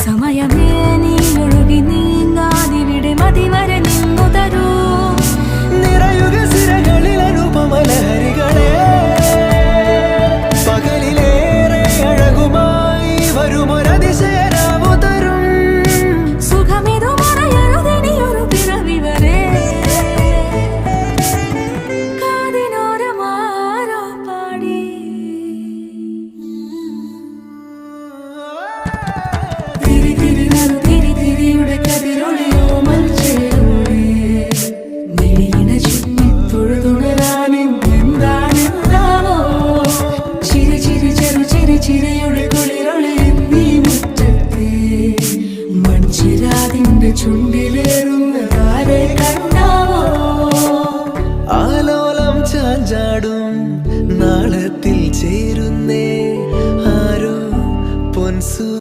സമയമേ നീ ഒഴുകി നീങ്ങാതിവിടെ മതിവരെ നിന്നു തരൂ. നിറയുക സിരകളിൽ അനുപമലഹരികളെ, പകലിലേറെ അഴകുമായി വരുമൊരതിശയ